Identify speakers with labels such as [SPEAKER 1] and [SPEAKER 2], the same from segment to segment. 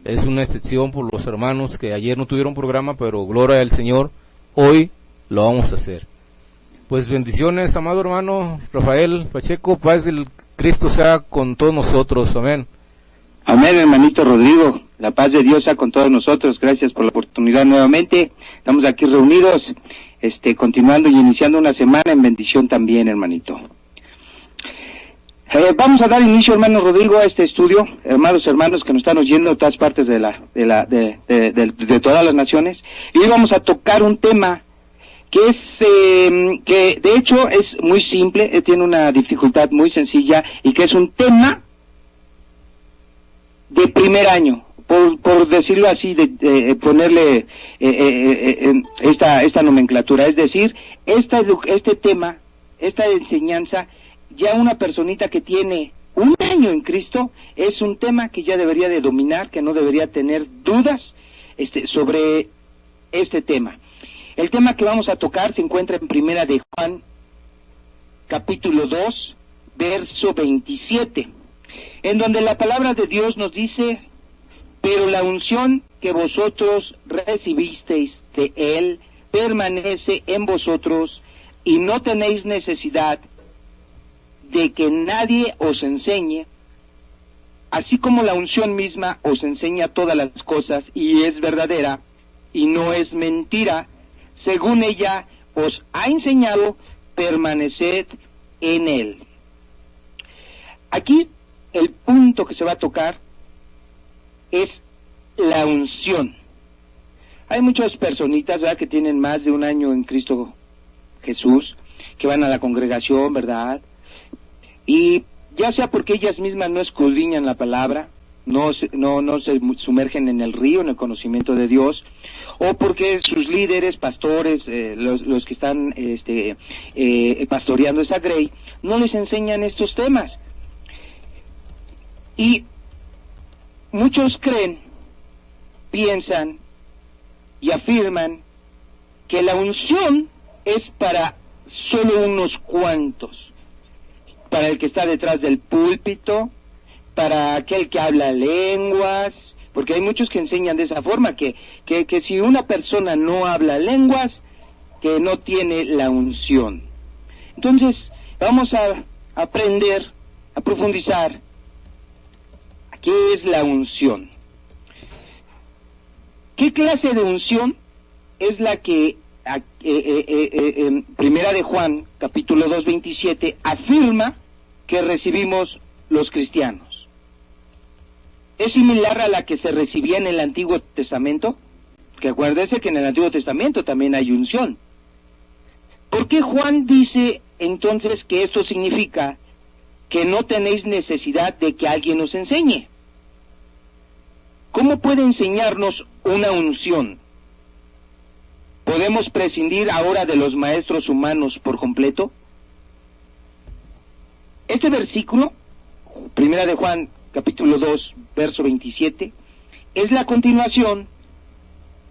[SPEAKER 1] Es una excepción por los hermanos que ayer no tuvieron programa, pero gloria al Señor, hoy lo vamos a hacer. Pues bendiciones, amado hermano Rafael Pacheco, paz del Cristo sea con todos nosotros, amén.
[SPEAKER 2] Amén, hermanito Rodrigo, la paz de Dios sea con todos nosotros. Gracias por la oportunidad nuevamente. Estamos aquí reunidos, continuando y iniciando una semana en bendición también, hermanito. Vamos a dar inicio, hermano Rodrigo, a este estudio, hermanos que nos están oyendo de todas partes de todas las naciones, y hoy vamos a tocar un tema que es, que de hecho es muy simple, tiene una dificultad muy sencilla, y que es un tema de primer año, por decirlo así, ponerle esta nomenclatura, es decir, este tema, esta enseñanza, ya una personita que tiene un año en Cristo, es un tema que ya debería de dominar, que no debería tener dudas sobre este tema. El tema que vamos a tocar se encuentra en Primera de Juan, capítulo 2, verso 27, en donde la palabra de Dios nos dice: pero la unción que vosotros recibisteis de Él permanece en vosotros, y no tenéis necesidad de que nadie os enseñe, así como la unción misma os enseña todas las cosas, y es verdadera, y no es mentira. Según ella os ha enseñado, permaneced en Él. Aquí el punto que se va a tocar es la unción. Hay muchas personitas, ¿verdad?, que tienen más de un año en Cristo Jesús, que van a la congregación, ¿verdad?, y ya sea porque ellas mismas no escudriñan la palabra, no se sumergen en el río, en el conocimiento de Dios, o porque sus líderes, pastores, los que están pastoreando esa grey, no les enseñan estos temas. Y muchos creen, piensan y afirman que la unción es para solo unos cuantos, para el que está detrás del púlpito, para aquel que habla lenguas, porque hay muchos que enseñan de esa forma, que si una persona no habla lenguas, que no tiene la unción. Entonces, vamos a aprender, a profundizar, ¿qué es la unción? ¿Qué clase de unción es la que Primera de Juan, capítulo 2, 27, afirma que recibimos los cristianos? ¿Es similar a la que se recibía en el Antiguo Testamento? Que acuérdese que en el Antiguo Testamento también hay unción. ¿Por qué Juan dice entonces que esto significa que no tenéis necesidad de que alguien os enseñe? ¿Cómo puede enseñarnos una unción? ¿Podemos prescindir ahora de los maestros humanos por completo? Este versículo, Primera de Juan, capítulo 2, verso 27, es la continuación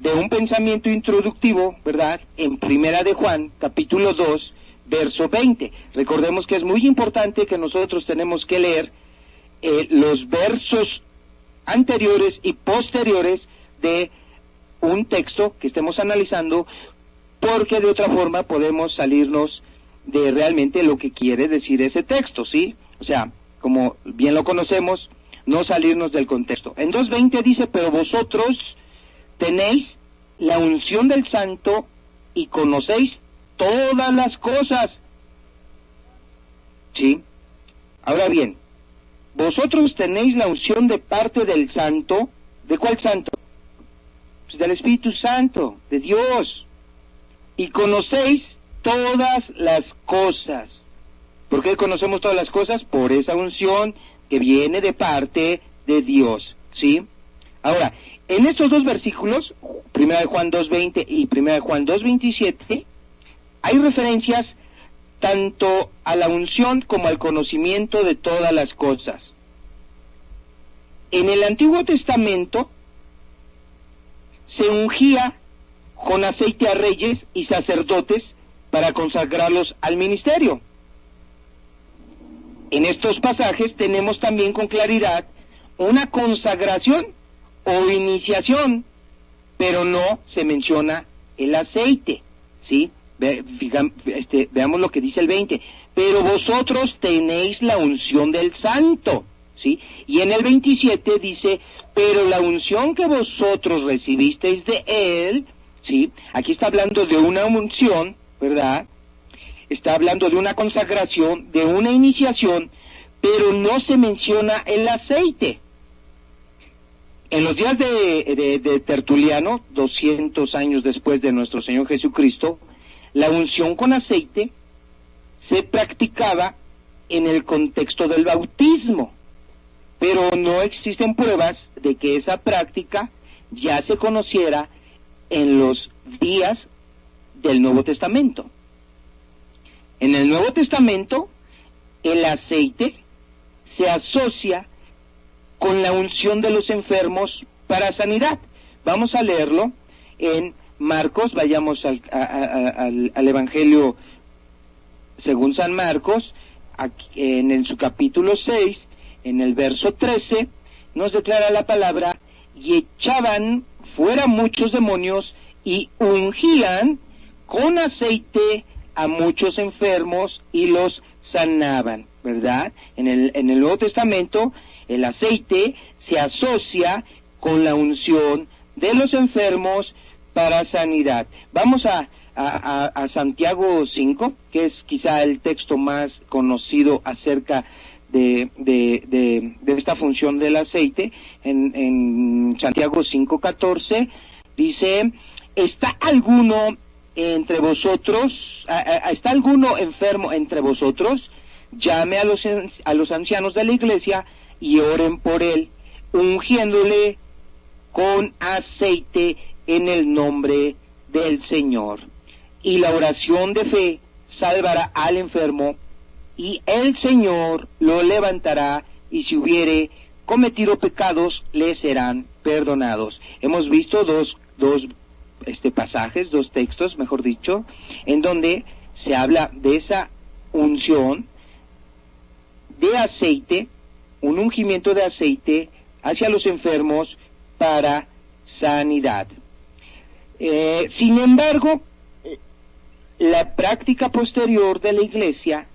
[SPEAKER 2] de un pensamiento introductivo, ¿verdad?, en Primera de Juan, capítulo 2, verso 20. Recordemos que es muy importante que nosotros tenemos que leer los versos anteriores y posteriores de un texto que estemos analizando, porque de otra forma podemos salirnos de realmente lo que quiere decir ese texto, ¿sí? O sea, como bien lo conocemos, no salirnos del contexto. En 2:20 dice: pero vosotros tenéis la unción del Santo y conocéis todas las cosas. ¿Sí? Ahora bien, vosotros tenéis la unción de parte del Santo. ¿De cuál Santo? Pues del Espíritu Santo, de Dios. Y conocéis todas las cosas. ¿Por qué conocemos todas las cosas? Por esa unción que viene de parte de Dios, ¿sí? Ahora, en estos dos versículos, 1 de Juan 2:20 y 1 de Juan 2:27, hay referencias tanto a la unción como al conocimiento de todas las cosas. En el Antiguo Testamento se ungía con aceite a reyes y sacerdotes para consagrarlos al ministerio. En estos pasajes tenemos también con claridad una consagración o iniciación, pero no se menciona el aceite, ¿sí? Veamos lo que dice el 20. Pero vosotros tenéis la unción del Santo, ¿sí? Y en el 27 dice, pero la unción que vosotros recibisteis de Él, ¿sí? Aquí está hablando de una unción, ¿verdad? Está hablando de una consagración, de una iniciación, pero no se menciona el aceite. En los días de Tertuliano, 200 años después de nuestro Señor Jesucristo, la unción con aceite se practicaba en el contexto del bautismo, pero no existen pruebas de que esa práctica ya se conociera en los días del Nuevo Testamento. En el Nuevo Testamento, el aceite se asocia con la unción de los enfermos para sanidad. Vamos a leerlo en Marcos, vayamos al Evangelio según San Marcos, aquí, en su capítulo 6, en el verso 13, nos declara la palabra, y echaban fuera muchos demonios y ungían con aceite a muchos enfermos y los sanaban, ¿verdad? En el Nuevo Testamento, el aceite se asocia con la unción de los enfermos para sanidad. Vamos a Santiago 5, que es quizá el texto más conocido acerca de esta función del aceite. En Santiago 5:14 dice, ¿está alguno entre vosotros, está alguno enfermo entre vosotros? Llame a los ancianos de la iglesia y oren por él, ungiéndole con aceite en el nombre del Señor. Y la oración de fe salvará al enfermo, y el Señor lo levantará, y si hubiere cometido pecados, le serán perdonados. Hemos visto dos pasajes, dos textos, mejor dicho, en donde se habla de esa unción de aceite, un ungimiento de aceite hacia los enfermos para sanidad. Sin embargo, la práctica posterior de la Iglesia,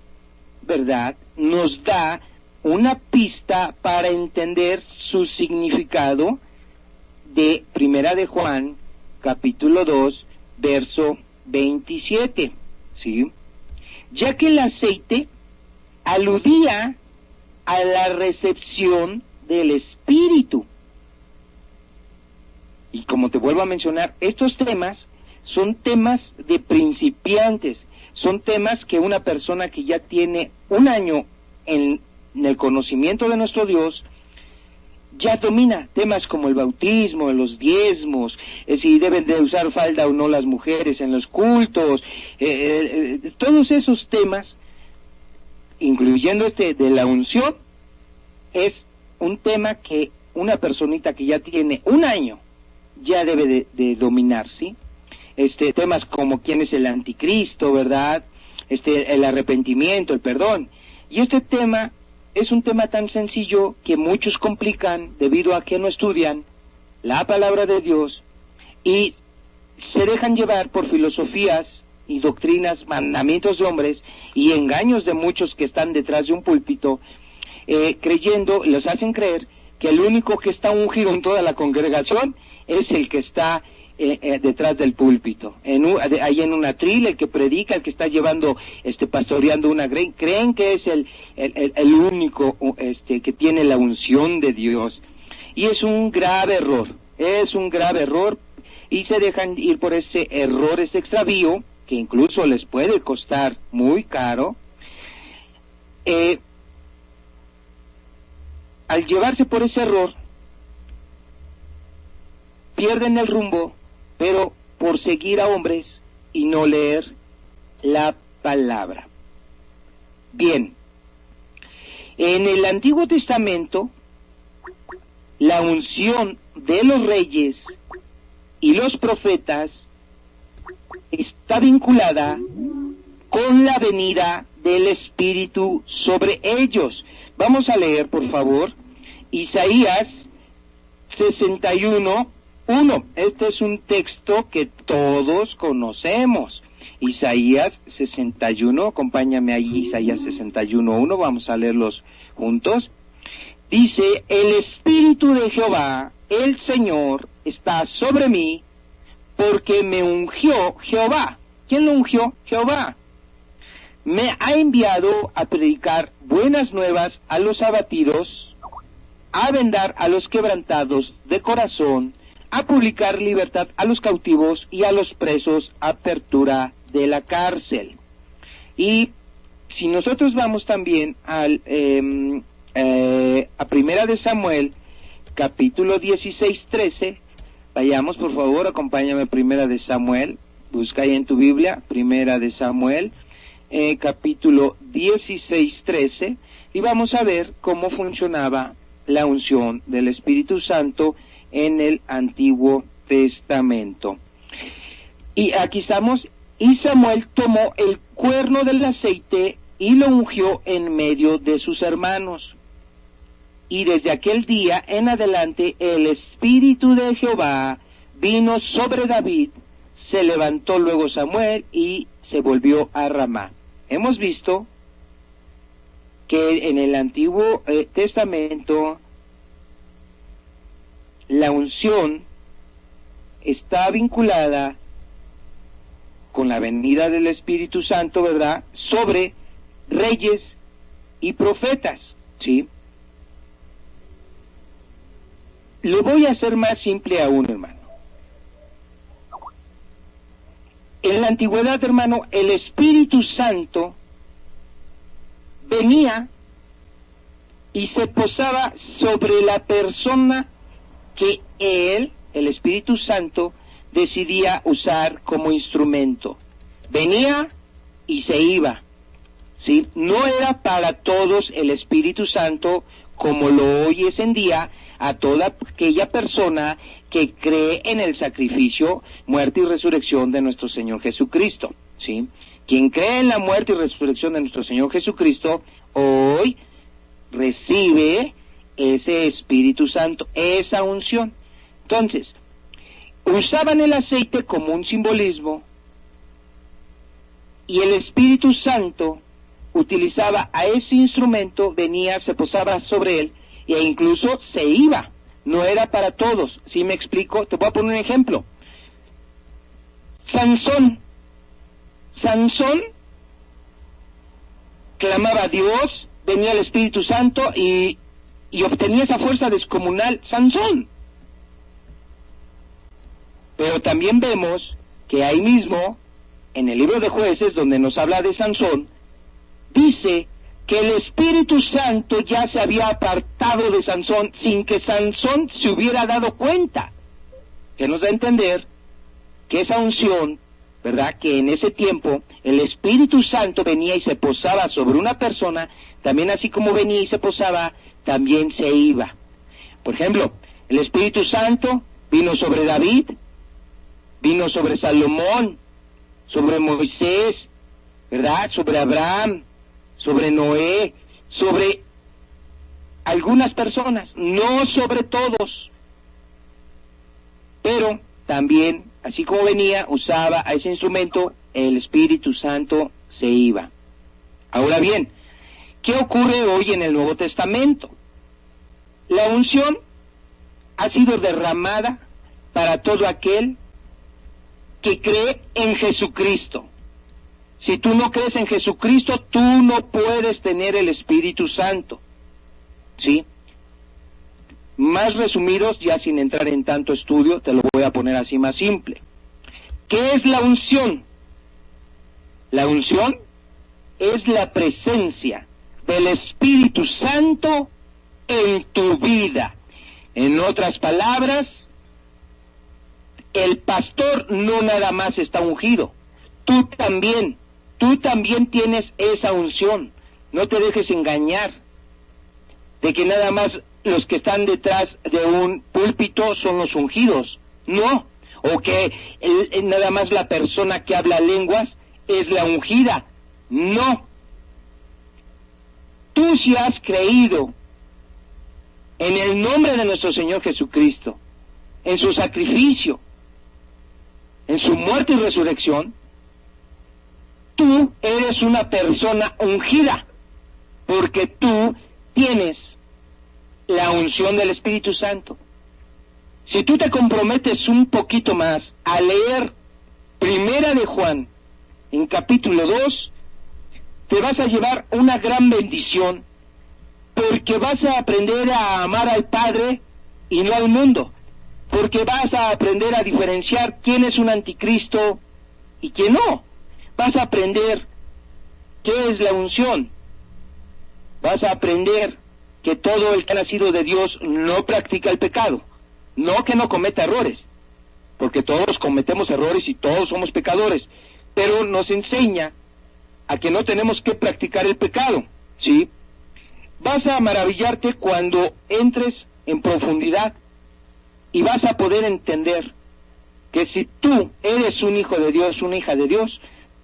[SPEAKER 2] ¿verdad?, nos da una pista para entender su significado de Primera de Juan, capítulo 2, verso 27, ¿sí? Ya que el aceite aludía a la recepción del Espíritu. Y como te vuelvo a mencionar, estos temas son temas de principiantes, son temas que una persona que ya tiene un año en el conocimiento de nuestro Dios, ya domina temas como el bautismo, los diezmos, si deben de usar falda o no las mujeres en los cultos, todos esos temas, incluyendo de la unción, es un tema que una personita que ya tiene un año ya debe de dominar, ¿sí? Temas como quién es el anticristo, ¿verdad? El arrepentimiento, el perdón. Y este tema es un tema tan sencillo que muchos complican debido a que no estudian la palabra de Dios y se dejan llevar por filosofías y doctrinas, mandamientos de hombres y engaños de muchos que están detrás de un púlpito, creyendo, los hacen creer que el único que está ungido en toda la congregación es el que está detrás del púlpito, ahí en un atril, el que predica, el que está llevando, pastoreando una grey, creen que es el único que tiene la unción de Dios, y es un grave error, y se dejan ir por ese error, ese extravío, que incluso les puede costar muy caro. Al llevarse por ese error, pierden el rumbo, pero por seguir a hombres y no leer la palabra. Bien, en el Antiguo Testamento, la unción de los reyes y los profetas está vinculada con la venida del Espíritu sobre ellos. Vamos a leer, por favor, Isaías 61:1. Este es un texto que todos conocemos. Isaías 61, acompáñame ahí, Isaías 61:1, vamos a leerlos juntos. Dice: el Espíritu de Jehová, el Señor, está sobre mí, porque me ungió Jehová. ¿Quién lo ungió? Jehová. Me ha enviado a predicar buenas nuevas a los abatidos, a vendar a los quebrantados de corazón, a publicar libertad a los cautivos y a los presos, apertura de la cárcel. Y si nosotros vamos también al a Primera de Samuel, capítulo 16:13, vayamos por favor, acompáñame a Primera de Samuel, busca ahí en tu Biblia, Primera de Samuel, capítulo 16:13, y vamos a ver cómo funcionaba la unción del Espíritu Santo en el Antiguo Testamento. Y aquí estamos: y Samuel tomó el cuerno del aceite y lo ungió en medio de sus hermanos. Y desde aquel día en adelante el Espíritu de Jehová vino sobre David. Se levantó luego Samuel y se volvió a Ramá. Hemos visto que en el Antiguo Testamento la unción está vinculada con la venida del Espíritu Santo, ¿verdad?, sobre reyes y profetas, ¿sí? Lo voy a hacer más simple aún, hermano. En la antigüedad, hermano, el Espíritu Santo venía y se posaba sobre la persona que él, el Espíritu Santo, decidía usar como instrumento. Venía y se iba, ¿sí? No era para todos el Espíritu Santo como lo oyes en día a toda aquella persona que cree en el sacrificio, muerte y resurrección de nuestro Señor Jesucristo, ¿sí? Quien cree en la muerte y resurrección de nuestro Señor Jesucristo, hoy recibe ese Espíritu Santo, esa unción. Entonces, usaban el aceite como un simbolismo, y el Espíritu Santo utilizaba a ese instrumento, venía, se posaba sobre él, e incluso se iba. No era para todos. ¿Sí me explico? Te voy a poner un ejemplo. Sansón clamaba a Dios, venía el Espíritu Santo y obtenía esa fuerza descomunal. Sansón. Pero también vemos que ahí mismo, en el libro de Jueces, donde nos habla de Sansón, dice que el Espíritu Santo ya se había apartado de Sansón sin que Sansón se hubiera dado cuenta. Que nos da a entender que esa unción, ¿verdad?, que en ese tiempo el Espíritu Santo venía y se posaba sobre una persona, también así como venía y se posaba, también se iba. Por ejemplo, el Espíritu Santo vino sobre David, vino sobre Salomón, sobre Moisés, ¿verdad?, sobre Abraham, sobre Noé, sobre algunas personas, no sobre todos. Pero también, así como venía, usaba a ese instrumento, el Espíritu Santo se iba. Ahora bien, ¿qué ocurre hoy en el Nuevo Testamento? La unción ha sido derramada para todo aquel que cree en Jesucristo. Si tú no crees en Jesucristo, tú no puedes tener el Espíritu Santo, ¿sí? Más resumidos, ya sin entrar en tanto estudio, te lo voy a poner así más simple. ¿Qué es la unción? La unción es la presencia del Espíritu Santo en tu vida. En otras palabras, el pastor no nada más está ungido, tú también tienes esa unción. No te dejes engañar de que nada más los que están detrás de un púlpito son los ungidos. No, o que nada más la persona que habla lenguas es la ungida. No. Tú, si has creído en el nombre de nuestro Señor Jesucristo, en su sacrificio, en su muerte y resurrección, tú eres una persona ungida, porque tú tienes la unción del Espíritu Santo. Si tú te comprometes un poquito más a leer Primera de Juan, en capítulo 2, te vas a llevar una gran bendición, porque vas a aprender a amar al Padre y no al mundo, porque vas a aprender a diferenciar quién es un anticristo y quién no. Vas a aprender qué es la unción. Vas a aprender que todo el que ha nacido de Dios no practica el pecado, no que no cometa errores, porque todos cometemos errores y todos somos pecadores, pero nos enseña a que no tenemos que practicar el pecado, ¿sí? Vas a maravillarte cuando entres en profundidad y vas a poder entender que si tú eres un hijo de Dios, una hija de Dios,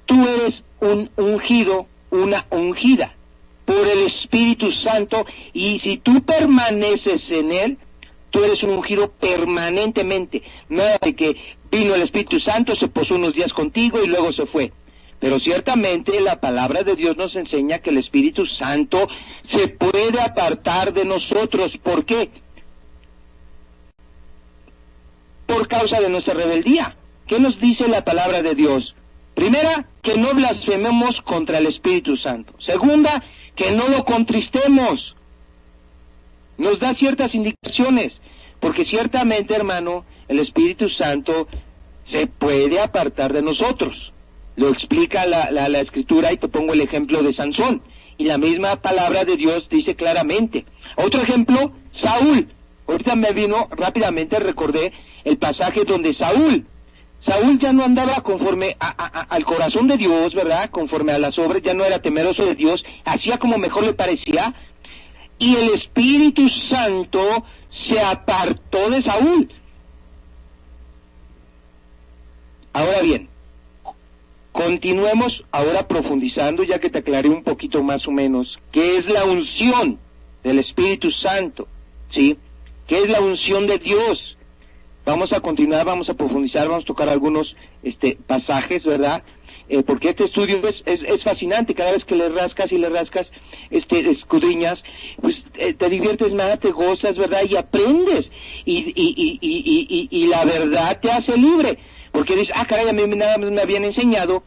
[SPEAKER 2] tú eres un ungido, una ungida por el Espíritu Santo, y si tú permaneces en Él, tú eres un ungido permanentemente. Nada de que vino el Espíritu Santo, se posó unos días contigo y luego se fue. Pero ciertamente la palabra de Dios nos enseña que el Espíritu Santo se puede apartar de nosotros. ¿Por qué? Por causa de nuestra rebeldía. ¿Qué nos dice la palabra de Dios? Primera, que no blasfememos contra el Espíritu Santo. Segunda, que no lo contristemos. Nos da ciertas indicaciones, porque ciertamente, hermano, el Espíritu Santo se puede apartar de nosotros. Lo explica la Escritura, y te pongo el ejemplo de Sansón, y la misma palabra de Dios dice claramente. Otro ejemplo, Saúl. Ahorita me vino rápidamente, recordé el pasaje donde Saúl ya no andaba conforme al corazón de Dios, ¿verdad? Conforme a las obras, ya no era temeroso de Dios, hacía como mejor le parecía, y el Espíritu Santo se apartó de Saúl. Ahora bien, continuemos ahora profundizando, ya que te aclaré un poquito más o menos qué es la unción del Espíritu Santo, ¿sí? ¿Qué es la unción de Dios? Vamos a continuar, vamos a profundizar, vamos a tocar algunos pasajes, ¿verdad? Porque este estudio es fascinante. Cada vez que le rascas y le rascas, escudriñas, pues te diviertes más, te gozas, ¿verdad? Y aprendes, y la verdad te hace libre, porque dices, caray, a mí nada más me habían enseñado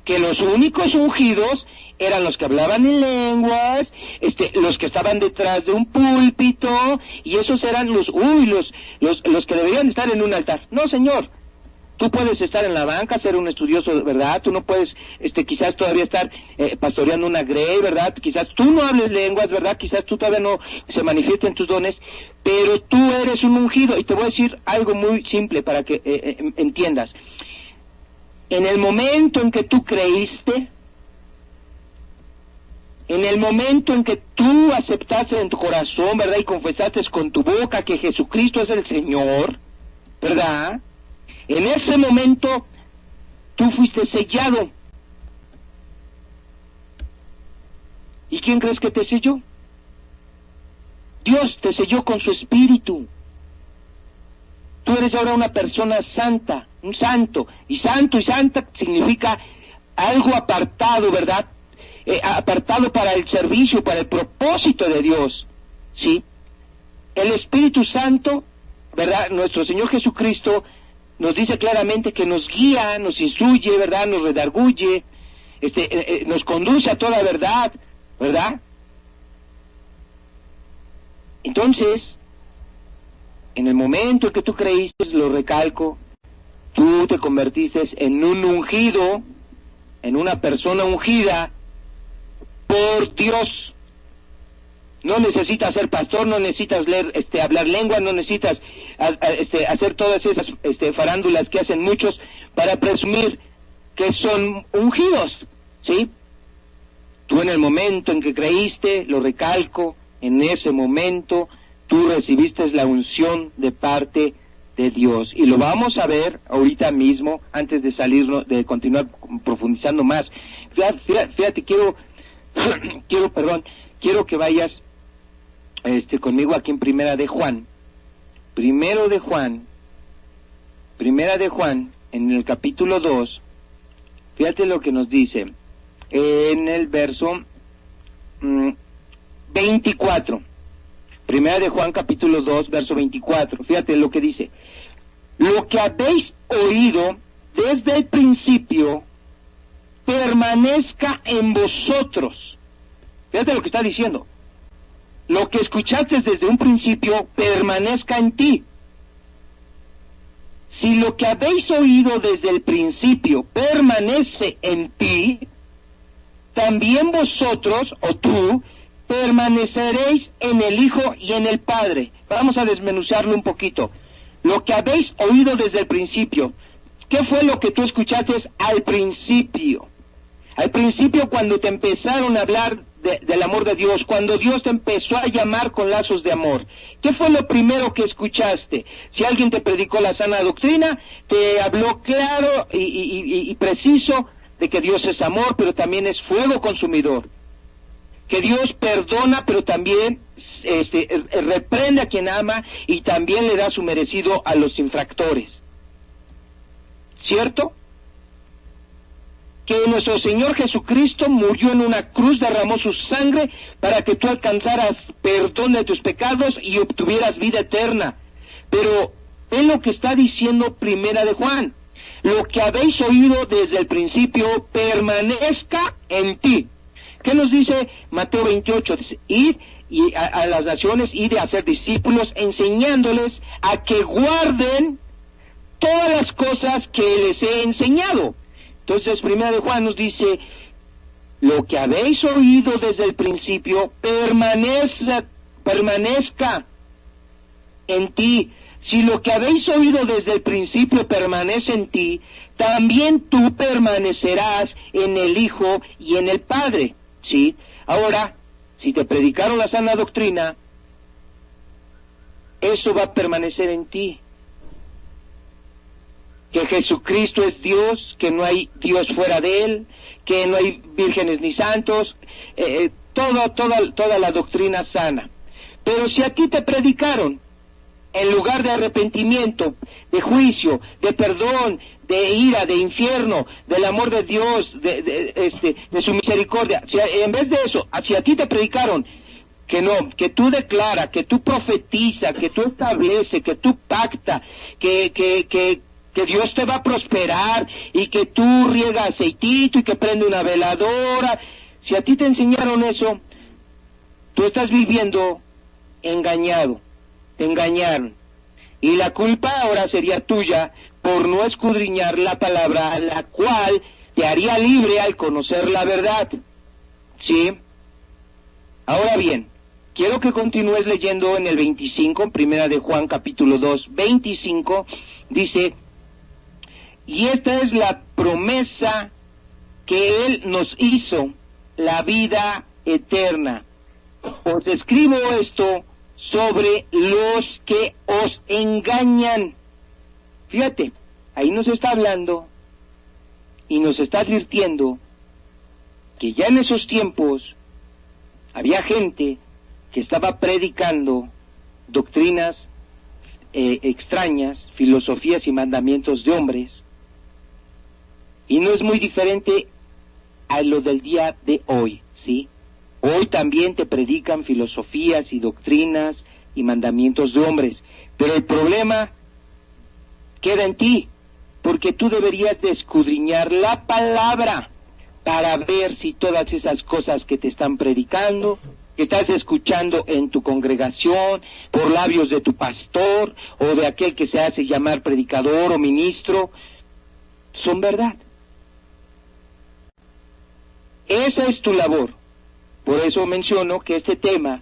[SPEAKER 2] que los únicos ungidos eran los que hablaban en lenguas, los que estaban detrás de un púlpito, y esos eran los que deberían estar en un altar. No, señor, tú puedes estar en la banca, ser un estudioso, ¿verdad? Tú no puedes, quizás todavía estar pastoreando una grey, ¿verdad? Quizás tú no hables lenguas, ¿verdad? Quizás tú todavía no se manifiesten tus dones, pero tú eres un ungido. Y te voy a decir algo muy simple para que entiendas. En el momento en que tú creíste, en el momento en que tú aceptaste en tu corazón, ¿verdad? Y confesaste con tu boca que Jesucristo es el Señor, ¿verdad? En ese momento tú fuiste sellado. ¿Y quién crees que te selló? Dios te selló con su Espíritu. Tú eres ahora una persona santa, un santo, y santo y santa significa algo apartado, ¿verdad? Apartado para el servicio, para el propósito de Dios, ¿sí? El Espíritu Santo, ¿verdad? Nuestro Señor Jesucristo nos dice claramente que nos guía, nos instruye, ¿verdad? Nos redarguye, nos conduce a toda verdad, ¿verdad? Entonces, en el momento en que tú creíste, lo recalco, tú te convertiste en un ungido, en una persona ungida por Dios. No necesitas ser pastor, no necesitas leer, hablar lengua, no necesitas hacer todas esas farándulas que hacen muchos para presumir que son ungidos, ¿sí? Tú en el momento en que creíste, lo recalco, en ese momento tú recibiste la unción de parte de Dios. Y lo vamos a ver ahorita mismo, antes de salir, de continuar profundizando más. Fíjate, quiero que vayas conmigo aquí en Primera de Juan, en el capítulo 2, fíjate lo que nos dice, en el verso 24, Primera de Juan capítulo 2, verso 24, fíjate lo que dice, lo que habéis oído desde el principio, permanezca en vosotros. Fíjate lo que está diciendo. Lo que escuchaste desde un principio, permanezca en ti. Si lo que habéis oído desde el principio permanece en ti, también vosotros, o tú, permaneceréis en el Hijo y en el Padre. Vamos a desmenuzarlo un poquito. Lo que habéis oído desde el principio. ¿Qué fue lo que tú escuchaste al principio? Al principio, cuando te empezaron a hablar del amor de Dios, cuando Dios te empezó a llamar con lazos de amor, ¿qué fue lo primero que escuchaste? Si alguien te predicó la sana doctrina, te habló claro y preciso de que Dios es amor, pero también es fuego consumidor, que Dios perdona, pero también reprende a quien ama y también le da su merecido a los infractores. ¿Cierto? Que nuestro Señor Jesucristo murió en una cruz, derramó su sangre para que tú alcanzaras perdón de tus pecados y obtuvieras vida eterna. Pero es lo que está diciendo Primera de Juan. Lo que habéis oído desde el principio permanezca en ti. ¿Qué nos dice Mateo 28? Dice, id y a las naciones, id a hacer discípulos, enseñándoles a que guarden todas las cosas que les he enseñado. Entonces, Primera de Juan nos dice, lo que habéis oído desde el principio, permanezca en ti. Si lo que habéis oído desde el principio permanece en ti, también tú permanecerás en el Hijo y en el Padre. ¿Sí? Ahora, si te predicaron la sana doctrina, eso va a permanecer en ti. Que Jesucristo es Dios, que no hay Dios fuera de Él, que no hay vírgenes ni santos, toda la doctrina sana. Pero si a ti te predicaron, en lugar de arrepentimiento, de juicio, de perdón, de ira, de infierno, del amor de Dios, de su misericordia, si en vez de eso, si a ti te predicaron que no, que tú declara, que tú profetiza, que tú establece, que tú pacta, que Dios te va a prosperar y que tú riegas aceitito y que prende una veladora. Si a ti te enseñaron eso, tú estás viviendo engañado, te engañaron. Y la culpa ahora sería tuya por no escudriñar la palabra, la cual te haría libre al conocer la verdad. ¿Sí? Ahora bien, quiero que continúes leyendo en el 25, en Primera de Juan capítulo 2, 25, dice, y esta es la promesa que Él nos hizo, la vida eterna. Os escribo esto sobre los que os engañan. Fíjate, ahí nos está hablando y nos está advirtiendo que ya en esos tiempos había gente que estaba predicando doctrinas extrañas, filosofías y mandamientos de hombres. Y no es muy diferente a lo del día de hoy, ¿sí? Hoy también te predican filosofías y doctrinas y mandamientos de hombres, pero el problema queda en ti, porque tú deberías de escudriñar la palabra para ver si todas esas cosas que te están predicando, que estás escuchando en tu congregación, por labios de tu pastor o de aquel que se hace llamar predicador o ministro, son verdad. Esa es tu labor. Por eso menciono que este tema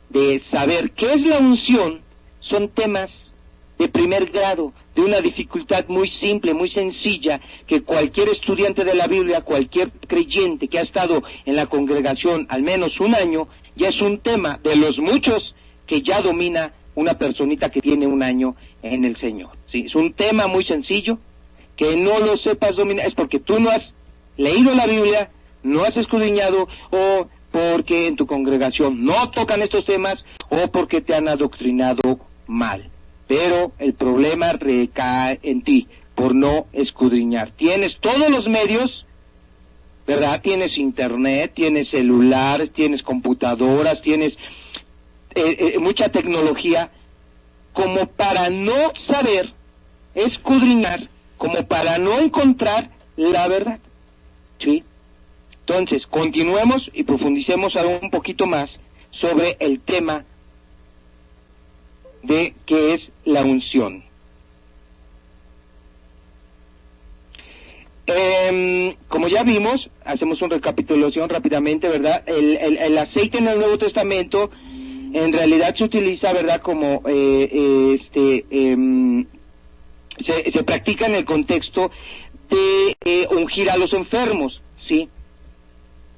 [SPEAKER 2] de saber qué es la unción son temas de primer grado, de una dificultad muy simple, muy sencilla, que cualquier estudiante de la Biblia, cualquier creyente que ha estado en la congregación al menos un año, ya es un tema de los muchos que ya domina una personita que tiene un año en el Señor. ¿Sí? Es un tema muy sencillo, que no lo sepas dominar, es porque tú no has leído la Biblia, no has escudriñado, o porque en tu congregación no tocan estos temas o porque te han adoctrinado mal. Pero el problema recae en ti por no escudriñar. Tienes todos los medios, ¿verdad? Tienes internet, tienes celulares, tienes computadoras, tienes mucha tecnología, como para no saber escudriñar, como para no encontrar la verdad. ¿Sí? Entonces, continuemos y profundicemos aún un poquito más sobre el tema de qué es la unción. Como ya vimos, hacemos una recapitulación rápidamente, ¿verdad? El aceite en el Nuevo Testamento en realidad se utiliza, ¿verdad? Como se practica en el contexto de ungir a los enfermos, ¿sí?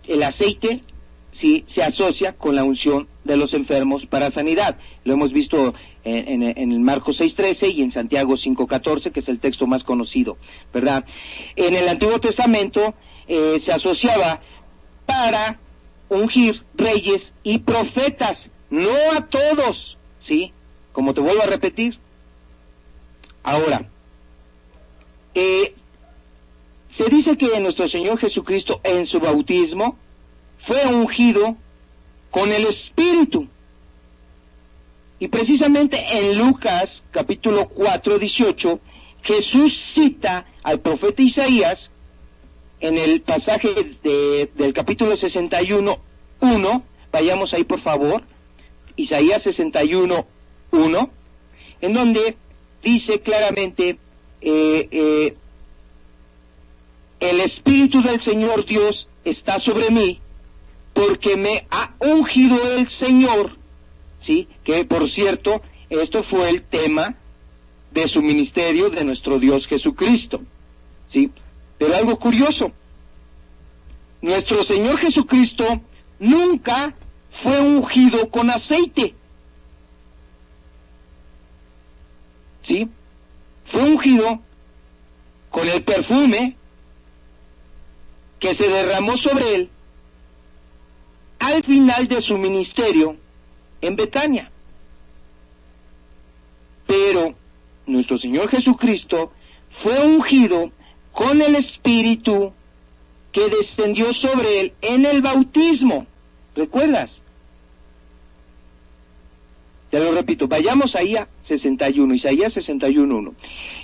[SPEAKER 2] El aceite, sí, se asocia con la unción de los enfermos para sanidad. Lo hemos visto en Marcos 6:13 y en Santiago 5:14, que es el texto más conocido, ¿verdad? En el Antiguo Testamento se asociaba para ungir reyes y profetas, no a todos, ¿sí? Como te vuelvo a repetir. Ahora, se dice que nuestro Señor Jesucristo en su bautismo fue ungido con el Espíritu. Y precisamente en Lucas capítulo 4:18, Jesús cita al profeta Isaías en el pasaje del capítulo 61:1, vayamos ahí por favor, Isaías 61:1, en donde dice claramente, el Espíritu del Señor Dios está sobre mí, porque me ha ungido el Señor, ¿sí? Que por cierto, esto fue el tema de su ministerio de nuestro Dios Jesucristo, ¿sí? Pero algo curioso, nuestro Señor Jesucristo nunca fue ungido con aceite, ¿sí? Fue ungido con el perfume que se derramó sobre él al final de su ministerio en Betania. Pero nuestro Señor Jesucristo fue ungido con el Espíritu que descendió sobre él en el bautismo. ¿Recuerdas? Te lo repito, vayamos ahí a 61, Isaías 61:1.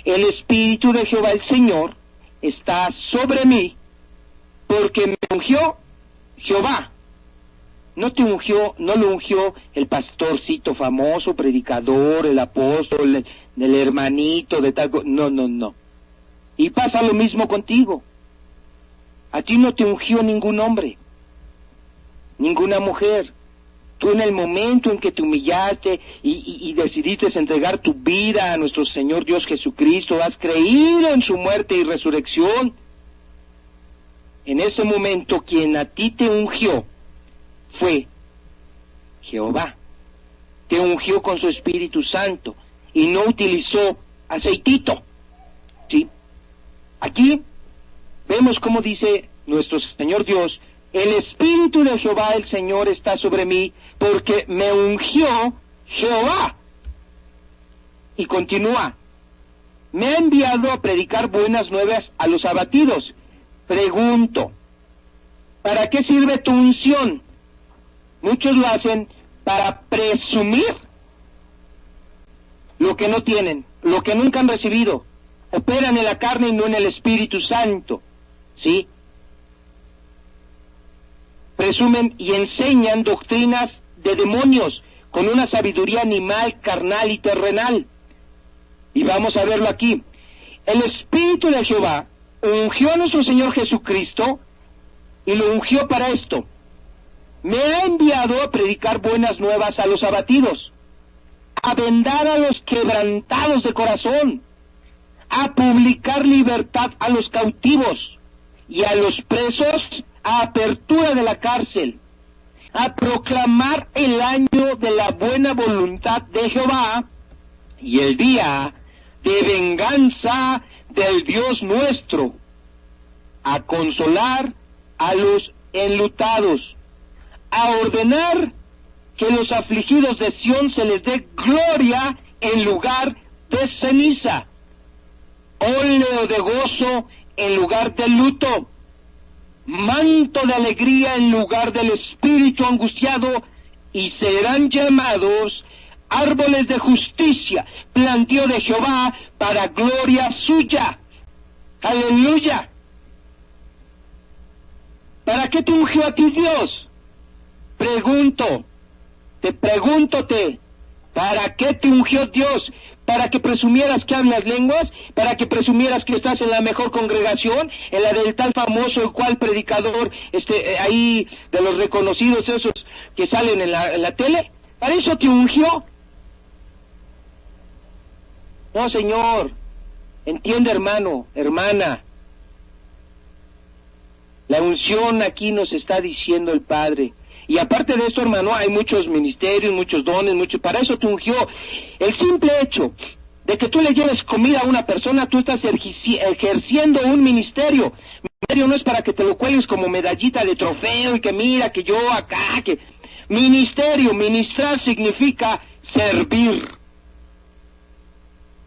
[SPEAKER 2] El Espíritu de Jehová el Señor está sobre mí, porque me ungió Jehová. No lo ungió el pastorcito famoso, predicador, el apóstol, el hermanito de tal cosa. No. Y pasa lo mismo contigo. A ti no te ungió ningún hombre, ninguna mujer. Tú en el momento en que te humillaste y decidiste entregar tu vida a nuestro Señor Dios Jesucristo, has creído en su muerte y resurrección, en ese momento quien a ti te ungió fue Jehová. Te ungió con su Espíritu Santo y no utilizó aceitito, ¿sí? Aquí vemos cómo dice nuestro Señor Dios: el Espíritu de Jehová el Señor está sobre mí, porque me ungió Jehová. Y continúa: me ha enviado a predicar buenas nuevas a los abatidos. Pregunto, ¿para qué sirve tu unción? Muchos lo hacen para presumir lo que no tienen, lo que nunca han recibido. Operan en la carne y no en el Espíritu Santo, ¿sí? Presumen y enseñan doctrinas de demonios con una sabiduría animal, carnal y terrenal. Y vamos a verlo aquí. El Espíritu de Jehová ungió a nuestro Señor Jesucristo y lo ungió para esto: me ha enviado a predicar buenas nuevas a los abatidos, a vendar a los quebrantados de corazón, a publicar libertad a los cautivos y a los presos a apertura de la cárcel, a proclamar el año de la buena voluntad de Jehová y el día de venganza del Dios nuestro, a consolar a los enlutados, a ordenar que los afligidos de Sión se les dé gloria en lugar de ceniza, óleo de gozo en lugar de luto, manto de alegría en lugar del espíritu angustiado, y serán llamados árboles de justicia, plantío de Jehová para gloria suya. Aleluya. ¿Para qué te ungió a ti Dios? Pregúntate, ¿para qué te ungió Dios? ¿Para que presumieras que hablas lenguas? ¿Para que presumieras que estás en la mejor congregación? ¿En la del tal famoso, el cual predicador, ahí de los reconocidos esos que salen en la tele? ¿Para eso te ungió? No, Señor. Entiende, hermano, hermana. La unción aquí nos está diciendo el Padre. Y aparte de esto, hermano, hay muchos ministerios, muchos dones, para eso te ungió. El simple hecho de que tú le lleves comida a una persona, tú estás ejerciendo un ministerio. Ministerio no es para que te lo cuelgues como medallita de trofeo y que mira, que yo acá, que... Ministerio, ministrar significa servir.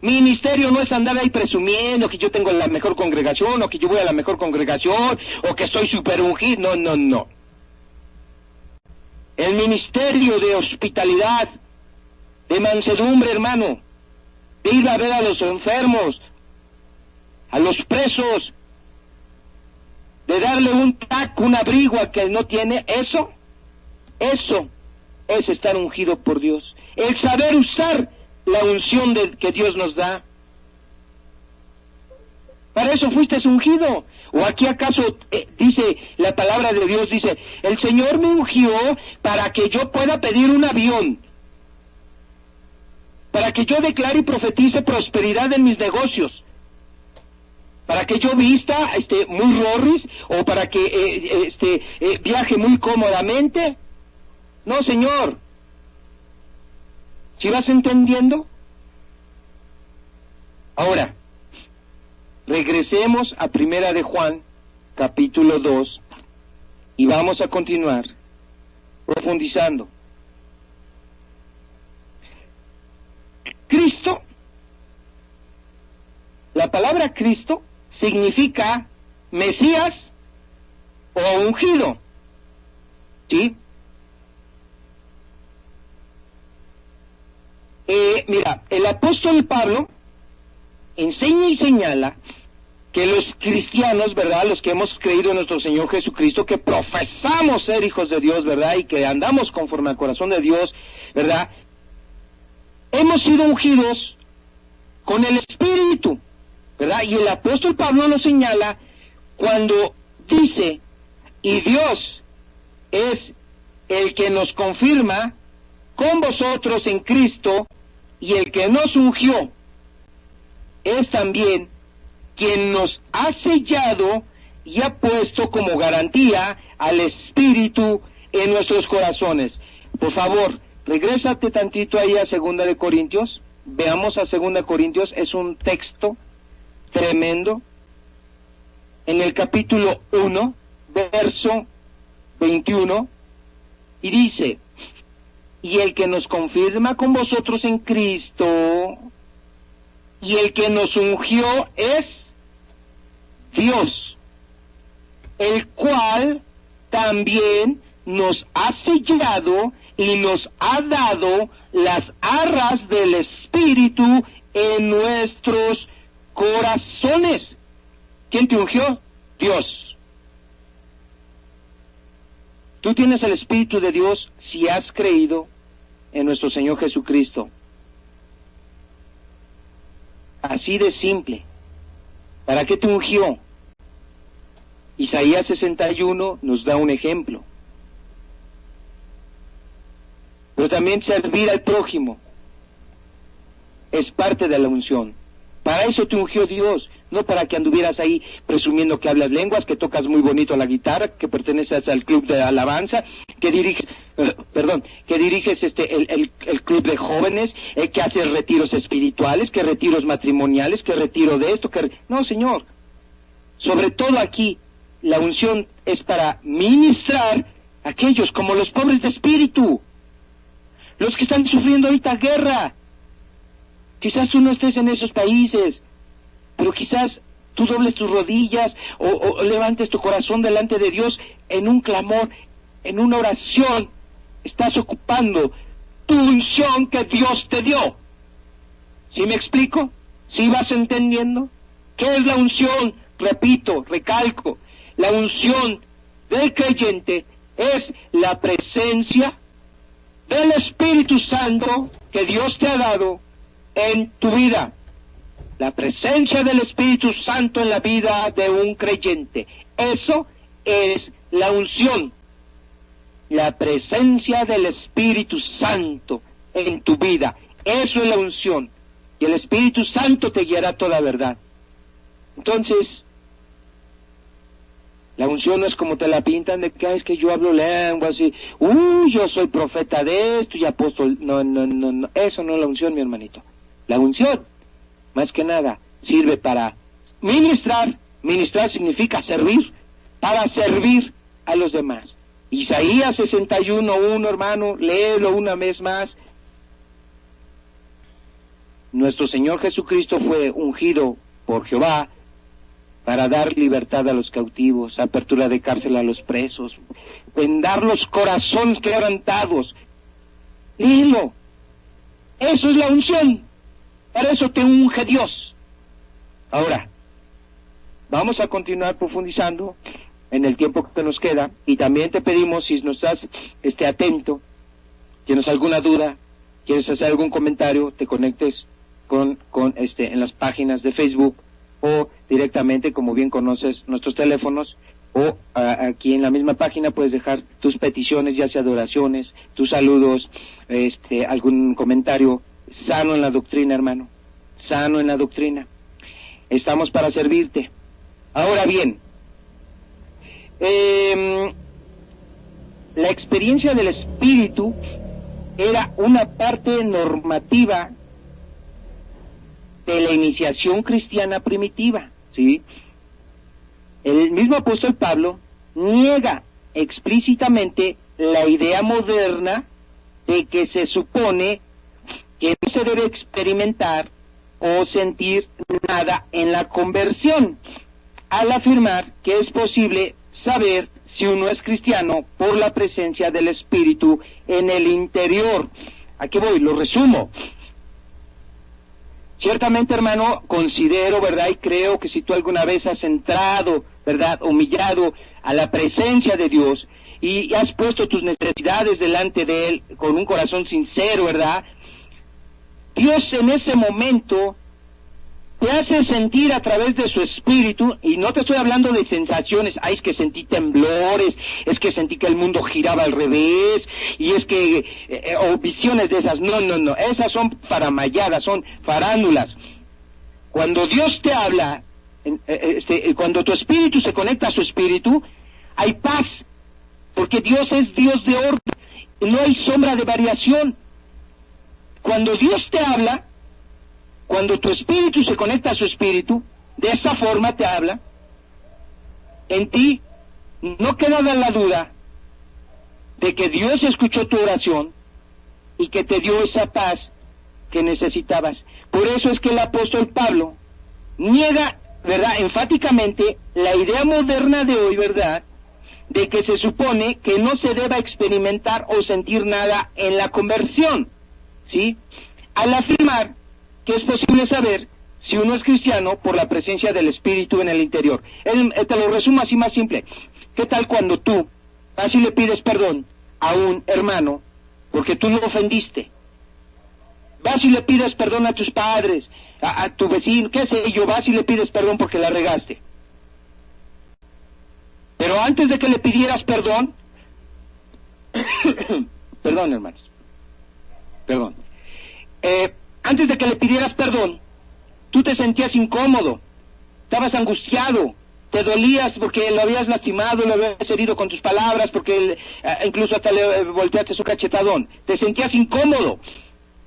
[SPEAKER 2] Ministerio no es andar ahí presumiendo que yo tengo la mejor congregación, o que yo voy a la mejor congregación, o que estoy súper ungido. No. El ministerio de hospitalidad, de mansedumbre, hermano, de ir a ver a los enfermos, a los presos, de darle un taco, un abrigo al que no tiene, eso es estar ungido por Dios. El saber usar la unción que Dios nos da. Para eso fuiste ungido. ¿O aquí acaso dice la palabra de Dios, dice, el Señor me ungió para que yo pueda pedir un avión, para que yo declare y profetice prosperidad en mis negocios, para que yo vista muy rorris, o para que viaje muy cómodamente? No, Señor. ¿Sí vas entendiendo? Ahora, regresemos a Primera de Juan, capítulo 2, y vamos a continuar profundizando. Cristo, la palabra Cristo significa Mesías o ungido, ¿sí? Mira, el apóstol Pablo enseña y señala que los cristianos, ¿verdad?, los que hemos creído en nuestro Señor Jesucristo, que profesamos ser hijos de Dios, ¿verdad?, y que andamos conforme al corazón de Dios, ¿verdad?, hemos sido ungidos con el Espíritu, ¿verdad? Y el apóstol Pablo lo señala cuando dice, y Dios es el que nos confirma con vosotros en Cristo, y el que nos ungió es también quien nos ha sellado y ha puesto como garantía al Espíritu en nuestros corazones. Por favor, regrésate tantito ahí a 2 de Corintios. Veamos a 2 Corintios, es un texto tremendo. En el capítulo 1, verso 21, y dice, y el que nos confirma con vosotros en Cristo, y el que nos ungió es Dios, el cual también nos ha sellado y nos ha dado las arras del Espíritu en nuestros corazones. ¿Quién te ungió? Dios. Tú tienes el Espíritu de Dios si has creído en nuestro Señor Jesucristo. Así de simple. ¿Para qué te ungió? Isaías 61 nos da un ejemplo. Pero también servir al prójimo es parte de la unción. Para eso te ungió Dios, no para que anduvieras ahí presumiendo que hablas lenguas, que tocas muy bonito la guitarra, que perteneces al club de alabanza, que diriges el club de jóvenes, que haces retiros espirituales, que retiros matrimoniales, que retiro de esto, No, Señor. Sobre todo aquí, la unción es para ministrar aquellos como los pobres de espíritu, los que están sufriendo ahorita guerra. Quizás tú no estés en esos países, pero quizás tú dobles tus rodillas o levantes tu corazón delante de Dios en un clamor, en una oración. Estás ocupando tu unción que Dios te dio. ¿Sí me explico? ¿Sí vas entendiendo? ¿Qué es la unción? Repito, recalco, la unción del creyente es la presencia del Espíritu Santo que Dios te ha dado en tu vida. La presencia del Espíritu Santo en la vida de un creyente. Eso es la unción. La presencia del Espíritu Santo en tu vida. Eso es la unción. Y el Espíritu Santo te guiará a toda verdad. Entonces, la unción no es como te la pintan de que es que yo hablo lenguas y yo soy profeta de esto y apóstol. No, eso no es la unción, mi hermanito. La unción, más que nada, sirve para ministrar. Ministrar significa servir, para servir a los demás. Isaías 61:1, hermano, léelo una vez más. Nuestro Señor Jesucristo fue ungido por Jehová para dar libertad a los cautivos, apertura de cárcel a los presos, vendar los corazones quebrantados. Léelo. Eso es la unción. Para eso te unge Dios. Ahora, vamos a continuar profundizando en el tiempo que nos queda, y también te pedimos, si nos estás atento, tienes alguna duda, quieres hacer algún comentario, te conectes en las páginas de Facebook o directamente, como bien conoces, nuestros teléfonos, o aquí en la misma página puedes dejar tus peticiones, ya sea de oraciones, tus saludos, algún comentario sano en la doctrina, hermano, sano en la doctrina. Estamos para servirte. Ahora bien, la experiencia del Espíritu era una parte normativa de la iniciación cristiana primitiva, ¿sí? El mismo apóstol Pablo niega explícitamente la idea moderna de que se supone que no se debe experimentar o sentir nada en la conversión, al afirmar que es posible saber si uno es cristiano por la presencia del Espíritu en el interior. Aquí voy, lo resumo. Ciertamente, hermano, considero, ¿verdad? Y creo que si tú alguna vez has entrado, ¿verdad?, humillado a la presencia de Dios y has puesto tus necesidades delante de Él con un corazón sincero, ¿verdad?, Dios en ese momento te hace sentir a través de su Espíritu, y no te estoy hablando de sensaciones, es que sentí temblores, es que sentí que el mundo giraba al revés, y es que, o visiones de esas, no, esas son faramayadas, son farándulas. Cuando Dios te habla, cuando tu espíritu se conecta a su Espíritu, hay paz, porque Dios es Dios de orden, no hay sombra de variación. Cuando Dios te habla, cuando tu espíritu se conecta a su Espíritu, de esa forma te habla, en ti no queda la duda de que Dios escuchó tu oración y que te dio esa paz que necesitabas. Por eso es que el apóstol Pablo niega, ¿verdad?, enfáticamente la idea moderna de hoy, ¿verdad?, de que se supone que no se deba experimentar o sentir nada en la conversión, ¿sí?, al afirmar que es posible saber si uno es cristiano por la presencia del Espíritu en el interior. Te lo resumo así más simple. ¿Qué tal cuando tú vas y le pides perdón a un hermano porque tú lo ofendiste? Vas y le pides perdón a tus padres, a tu vecino, qué sé yo, vas y le pides perdón porque la regaste. Pero antes de que le pidieras perdón, perdón, hermanos, perdón, antes de que le pidieras perdón, tú te sentías incómodo, estabas angustiado, te dolías porque lo habías lastimado, lo habías herido con tus palabras, porque incluso hasta le volteaste su cachetadón, te sentías incómodo,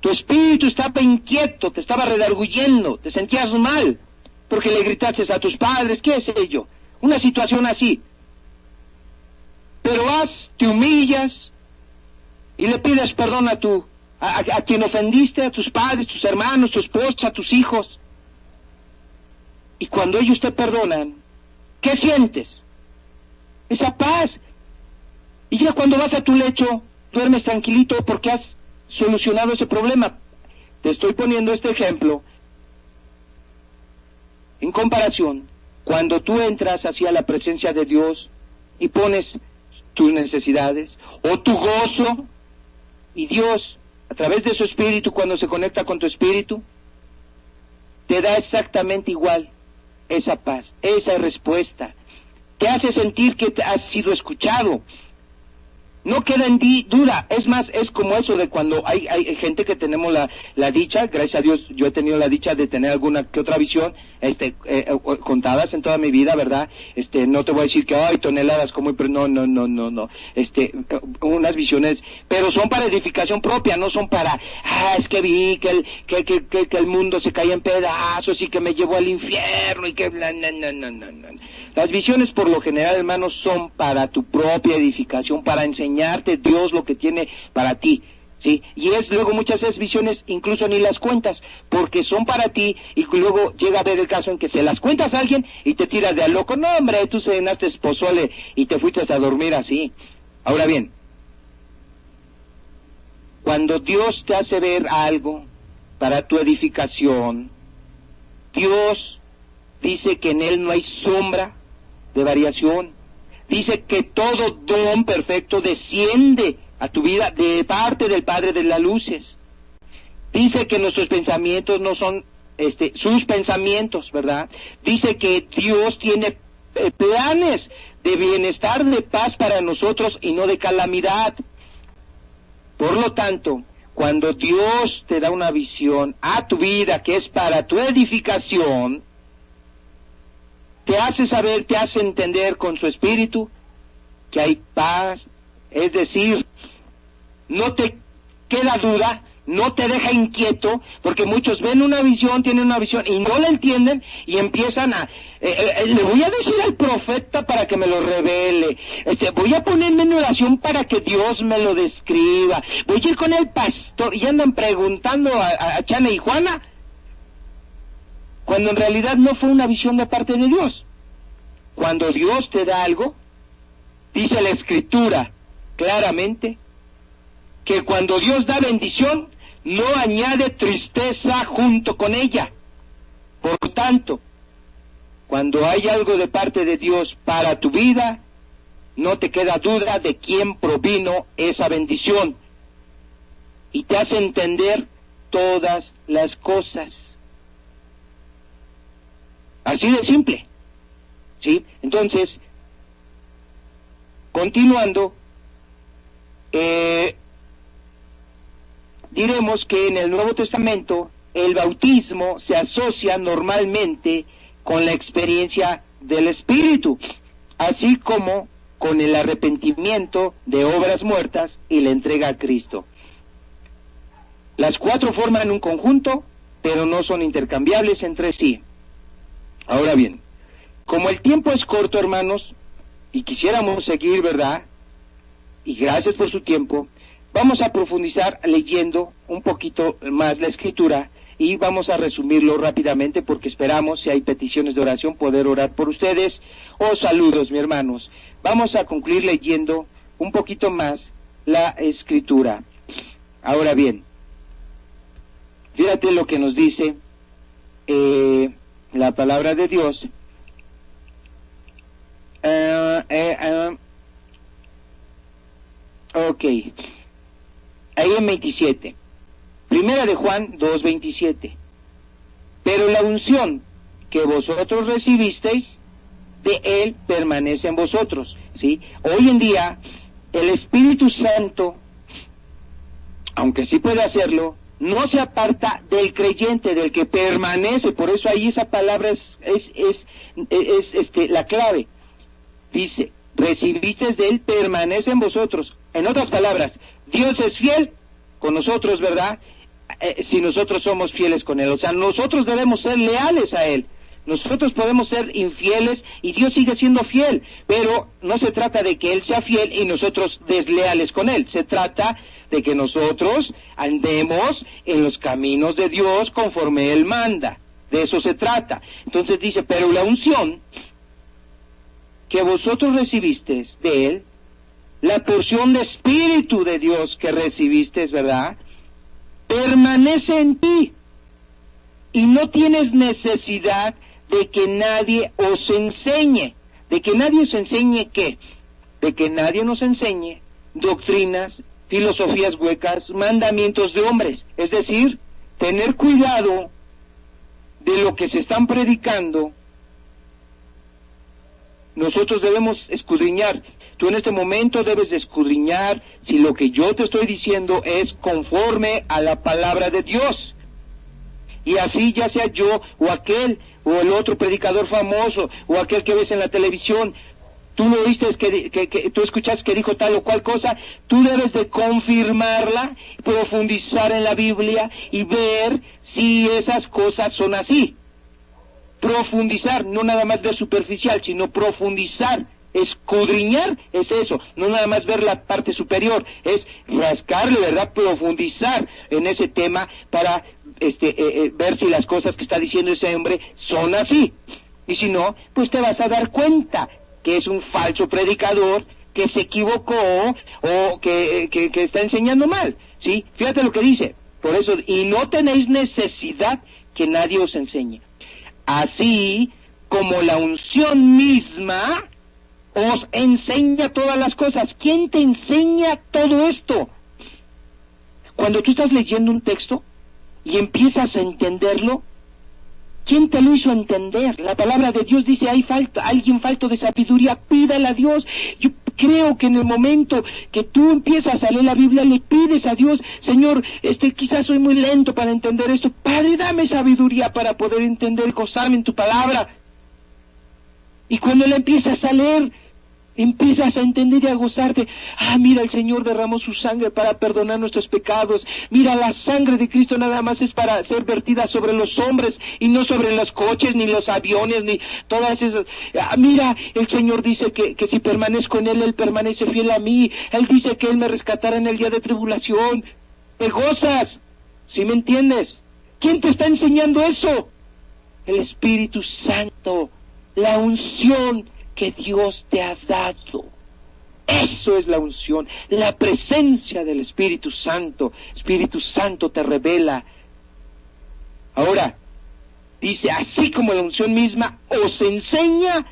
[SPEAKER 2] tu espíritu estaba inquieto, te estaba redarguyendo, te sentías mal, porque le gritaste a tus padres, qué sé yo, una situación así. pero te humillas y le pides perdón a quien ofendiste, a tus padres, tus hermanos, tu esposa, tus hijos. Y cuando ellos te perdonan, ¿qué sientes? Esa paz. Y ya cuando vas a tu lecho, duermes tranquilito porque has solucionado ese problema. Te estoy poniendo este ejemplo en comparación. Cuando tú entras hacia la presencia de Dios y pones tus necesidades o tu gozo, y Dios, a través de su espíritu, cuando se conecta con tu espíritu, te da exactamente igual esa paz, esa respuesta. Te hace sentir que has sido escuchado. No queda en ti duda. Es más, es como eso de cuando hay gente que tenemos la dicha, gracias a Dios yo he tenido la dicha de tener alguna que otra visión, contadas en toda mi vida, ¿verdad? No te voy a decir que hay toneladas como, pero no. Unas visiones, pero son para edificación propia, no son para, es que vi que el mundo se caía en pedazos y que me llevó al infierno y que no. Las visiones por lo general, hermanos, son para tu propia edificación, para enseñarte Dios lo que tiene para ti, ¿sí? Y luego muchas de esas visiones incluso ni las cuentas, porque son para ti, y luego llega a ver el caso en que se las cuentas a alguien y te tiras de a loco. No, hombre, tú cenaste pozole y te fuiste a dormir así. Ahora bien, cuando Dios te hace ver algo para tu edificación, Dios dice que en Él no hay sombra de variación. Dice que todo don perfecto desciende a tu vida de parte del Padre de las luces. Dice que nuestros pensamientos no son sus pensamientos, ¿verdad? Dice que Dios tiene planes de bienestar, de paz para nosotros y no de calamidad. Por lo tanto, cuando Dios te da una visión a tu vida que es para tu edificación, te hace saber, te hace entender con su espíritu que hay paz, es decir, no te queda duda, no te deja inquieto, porque muchos ven una visión, tienen una visión y no la entienden y empiezan le voy a decir al profeta para que me lo revele, voy a ponerme en oración para que Dios me lo describa, voy a ir con el pastor y andan preguntando a Chana y Juana, cuando en realidad no fue una visión de parte de Dios. Cuando Dios te da algo, dice la Escritura claramente, que cuando Dios da bendición, no añade tristeza junto con ella. Por lo tanto, cuando hay algo de parte de Dios para tu vida, no te queda duda de quién provino esa bendición. Y te hace entender todas las cosas. Así de simple, ¿sí? Entonces, continuando, diremos que en el Nuevo Testamento el bautismo se asocia normalmente con la experiencia del Espíritu, así como con el arrepentimiento de obras muertas y la entrega a Cristo. Las cuatro forman un conjunto, pero no son intercambiables entre sí. Ahora bien, como el tiempo es corto, hermanos, y quisiéramos seguir, ¿verdad? Y gracias por su tiempo, vamos a profundizar leyendo un poquito más la Escritura y vamos a resumirlo rápidamente porque esperamos, si hay peticiones de oración, poder orar por ustedes. Saludos, mis hermanos. Vamos a concluir leyendo un poquito más la Escritura. Ahora bien, fíjate lo que nos dice la palabra de Dios. Ok. Ahí en 27. Primera de Juan 2:27. Pero la unción que vosotros recibisteis de Él permanece en vosotros. ¿Sí? Hoy en día, el Espíritu Santo, aunque sí puede hacerlo, no se aparta del creyente, del que permanece. Por eso ahí esa palabra es la clave. Dice, recibisteis de Él, permanece en vosotros. En otras palabras, Dios es fiel con nosotros, ¿verdad? Si nosotros somos fieles con Él. O sea, nosotros debemos ser leales a Él. Nosotros podemos ser infieles y Dios sigue siendo fiel, pero no se trata de que Él sea fiel y nosotros desleales con Él. Se trata de que nosotros andemos en los caminos de Dios conforme Él manda. De eso se trata. Entonces dice, pero la unción que vosotros recibisteis de Él, la porción de Espíritu de Dios que recibisteis, ¿verdad?, permanece en ti. Y no tienes necesidad de que nadie os enseñe. ¿De que nadie os enseñe qué? De que nadie nos enseñe doctrinas, filosofías huecas, mandamientos de hombres. Es decir, tener cuidado de lo que se están predicando. Nosotros debemos escudriñar. Tú en este momento debes de escudriñar si lo que yo te estoy diciendo es conforme a la palabra de Dios. Y así, ya sea yo o aquel o el otro predicador famoso o aquel que ves en la televisión, tú lo oíste, que tú escuchaste que dijo tal o cual cosa, tú debes de confirmarla, profundizar en la Biblia y ver si esas cosas son así. Profundizar, no nada más ver superficial, sino profundizar. Escudriñar es eso, no nada más ver la parte superior, es rascarle, ¿verdad?, profundizar en ese tema para ver si las cosas que está diciendo ese hombre son así. Y si no, pues te vas a dar cuenta que es un falso predicador, que se equivocó o que está enseñando mal, ¿sí? Fíjate lo que dice, por eso, y no tenéis necesidad que nadie os enseñe. Así como la unción misma os enseña todas las cosas. ¿Quién te enseña todo esto? Cuando tú estás leyendo un texto y empiezas a entenderlo, ¿quién te lo hizo entender? La palabra de Dios dice, alguien falto de sabiduría, pídale a Dios. Yo creo que en el momento que tú empiezas a leer la Biblia, le pides a Dios, Señor, quizás soy muy lento para entender esto. Padre, dame sabiduría para poder entender y gozarme en tu palabra. Y cuando la empiezas a leer, empiezas a entender y a gozarte. Mira, el Señor derramó su sangre para perdonar nuestros pecados. Mira, la sangre de Cristo nada más es para ser vertida sobre los hombres y no sobre los coches, ni los aviones, ni todas esas. Mira, el Señor dice que si permanezco en Él, Él permanece fiel a mí. Él dice que Él me rescatará en el día de tribulación. Te gozas, ¿sí me entiendes? ¿Quién te está enseñando eso? El Espíritu Santo. La unción que Dios te ha dado. Eso es la unción, la presencia del Espíritu Santo. Espíritu Santo te revela. Ahora, dice, así como la unción misma os enseña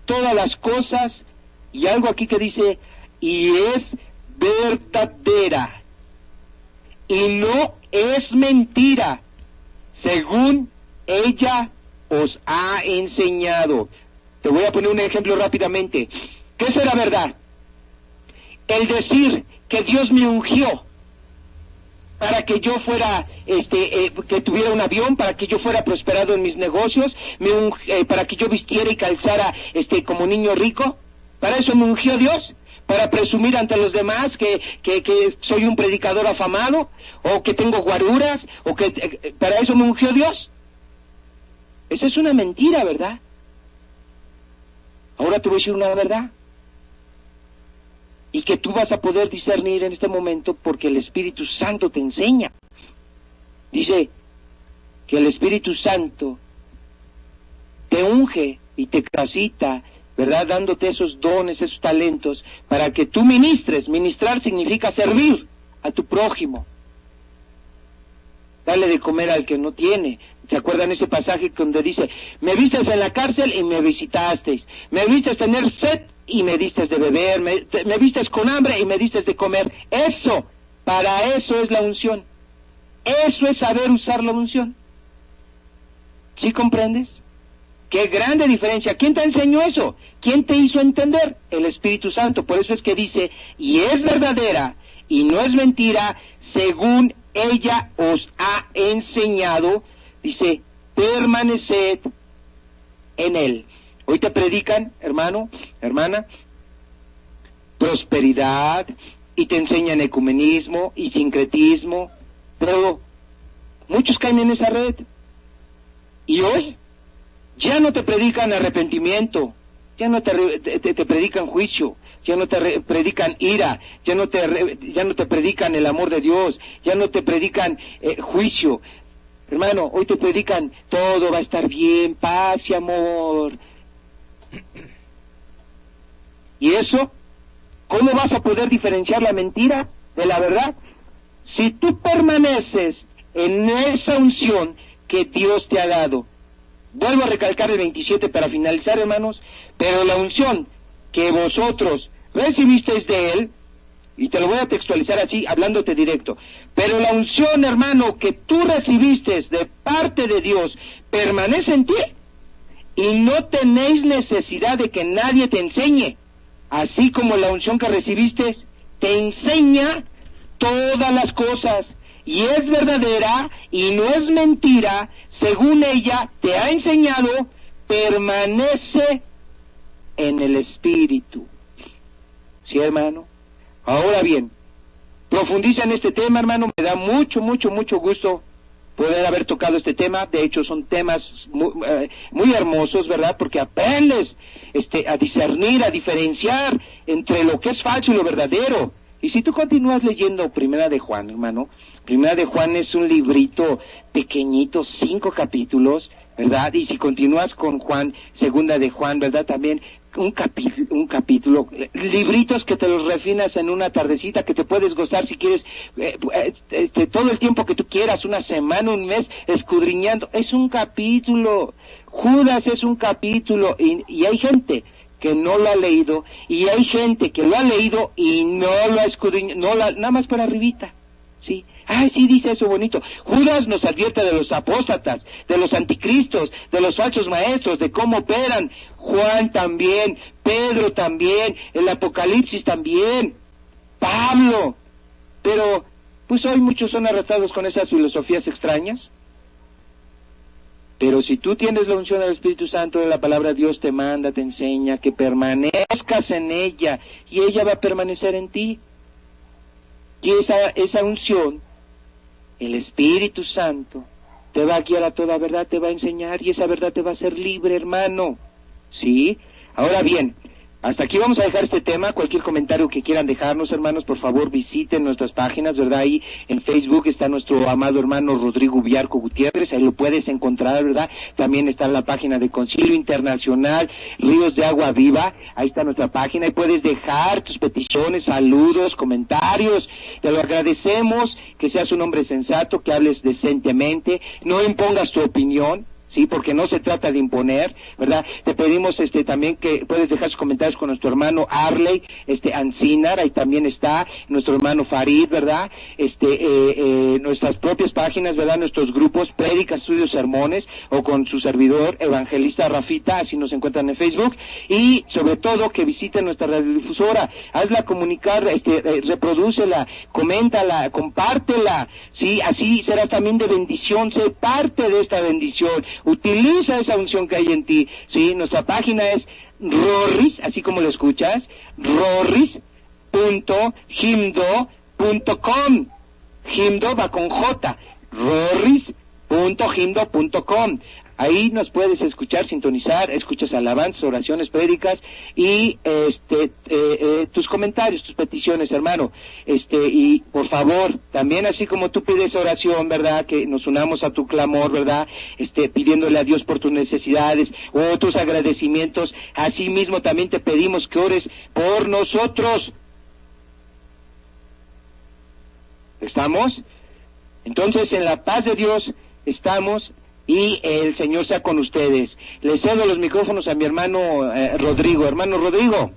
[SPEAKER 2] todas las cosas, y algo aquí que dice, y es verdadera, y no es mentira, según ella os ha enseñado. Te voy a poner un ejemplo rápidamente. ¿Qué será verdad? El decir que Dios me ungió para que yo fuera, que tuviera un avión, para que yo fuera prosperado en mis negocios, para que yo vistiera y calzara como niño rico. ¿Para eso me ungió Dios? ¿Para presumir ante los demás que soy un predicador afamado? ¿O que tengo guaruras? ¿O que para eso me ungió Dios? Esa es una mentira, ¿verdad? Ahora te voy a decir una verdad. Y que tú vas a poder discernir en este momento porque el Espíritu Santo te enseña. Dice que el Espíritu Santo te unge y te capacita, ¿verdad? Dándote esos dones, esos talentos, para que tú ministres. Ministrar significa servir a tu prójimo. Dale de comer al que no tiene. ¿Se acuerdan ese pasaje donde dice, me vistes en la cárcel y me visitasteis? Me vistes tener sed y me distes de beber. Me vistes con hambre y me distes de comer. Eso, para eso es la unción. Eso es saber usar la unción. ¿Sí comprendes? ¡Qué grande diferencia! ¿Quién te enseñó eso? ¿Quién te hizo entender? El Espíritu Santo. Por eso es que dice, y es verdadera y no es mentira, según ella os ha enseñado. Dice, permaneced en Él. Hoy te predican, hermano, hermana, prosperidad, y te enseñan ecumenismo y sincretismo, pero muchos caen en esa red. Y hoy Ya no te predican arrepentimiento, ya no te predican juicio, ya no te predican ira, ya no te predican el amor de Dios, ya no te predican juicio. Hermano, hoy te predican todo va a estar bien, paz y amor. ¿Y eso? ¿Cómo vas a poder diferenciar la mentira de la verdad? Si tú permaneces en esa unción que Dios te ha dado. Vuelvo a recalcar el 27 para finalizar, hermanos, pero la unción que vosotros recibisteis de Él, y te lo voy a textualizar así, hablándote directo, pero la unción, hermano, que tú recibiste de parte de Dios, permanece en ti, y no tenéis necesidad de que nadie te enseñe, así como la unción que recibiste te enseña todas las cosas, y es verdadera y no es mentira, según ella te ha enseñado, permanece en el Espíritu. ¿Sí, hermano? Ahora bien, profundiza en este tema, hermano, me da mucho gusto poder haber tocado este tema. De hecho, son temas muy hermosos, ¿verdad? Porque aprendes a discernir, a diferenciar entre lo que es falso y lo verdadero. Y si tú continúas leyendo Primera de Juan, hermano, Primera de Juan es un librito pequeñito, 5 capítulos, ¿verdad? Y si continúas con Juan, Segunda de Juan, ¿verdad? También un capítulo, libritos que te los refinas en una tardecita, que te puedes gozar si quieres, todo el tiempo que tú quieras, una semana, un mes, escudriñando. Es un capítulo, Judas es un capítulo, y hay gente que no lo ha leído, y hay gente que lo ha leído y no lo ha escudriñado, nada más por arribita, ¿sí? Ay, sí, dice eso bonito. Judas nos advierte de los apóstatas, de los anticristos, de los falsos maestros, de cómo operan. Juan también, Pedro también, el Apocalipsis también, Pablo. Pero, pues hoy muchos son arrastrados con esas filosofías extrañas. Pero si tú tienes la unción del Espíritu Santo de la palabra, Dios te manda, te enseña que permanezcas en ella, y ella va a permanecer en ti. Y esa unción, el Espíritu Santo, te va a guiar a toda verdad, te va a enseñar, y esa verdad te va a hacer libre, hermano. ¿Sí? Ahora bien, hasta aquí vamos a dejar este tema. Cualquier comentario que quieran dejarnos, hermanos, por favor visiten nuestras páginas, ¿verdad? Ahí en Facebook está nuestro amado hermano Rodrigo Biarco Gutiérrez, ahí lo puedes encontrar, ¿verdad? También está en la página de Concilio Internacional Ríos de Agua Viva, ahí está nuestra página, ahí puedes dejar tus peticiones, saludos, comentarios. Te lo agradecemos, que seas un hombre sensato, que hables decentemente, no impongas tu opinión, sí, porque no se trata de imponer, ¿verdad? Te pedimos también que puedes dejar sus comentarios con nuestro hermano Arley, Ancinar, ahí también está nuestro hermano Farid, ¿verdad? Nuestras propias páginas, ¿verdad? Nuestros grupos, Prédica, Estudios, Sermones, o con su servidor, Evangelista Rafita, así nos encuentran en Facebook, y sobre todo que visiten nuestra radiodifusora, hazla comunicar, reprodúcela, coméntala, compártela, sí, así serás también de bendición, sé parte de esta bendición. Utiliza esa unción que hay en ti, ¿sí? Nuestra página es Rorris, así como lo escuchas, rorris.himdo.com. Himdo va con J, rorris.himdo.com. Ahí nos puedes escuchar, sintonizar, escuchas alabanzas, oraciones, prédicas y tus comentarios, tus peticiones, hermano. Y por favor, también así como tú pides oración, ¿verdad? Que nos unamos a tu clamor, ¿verdad? Pidiéndole a Dios por tus necesidades o tus agradecimientos. Así mismo también te pedimos que ores por nosotros. ¿Estamos? Entonces, en la paz de Dios estamos. Y el Señor sea con ustedes. Le cedo los micrófonos a mi hermano Rodrigo. Hermano Rodrigo.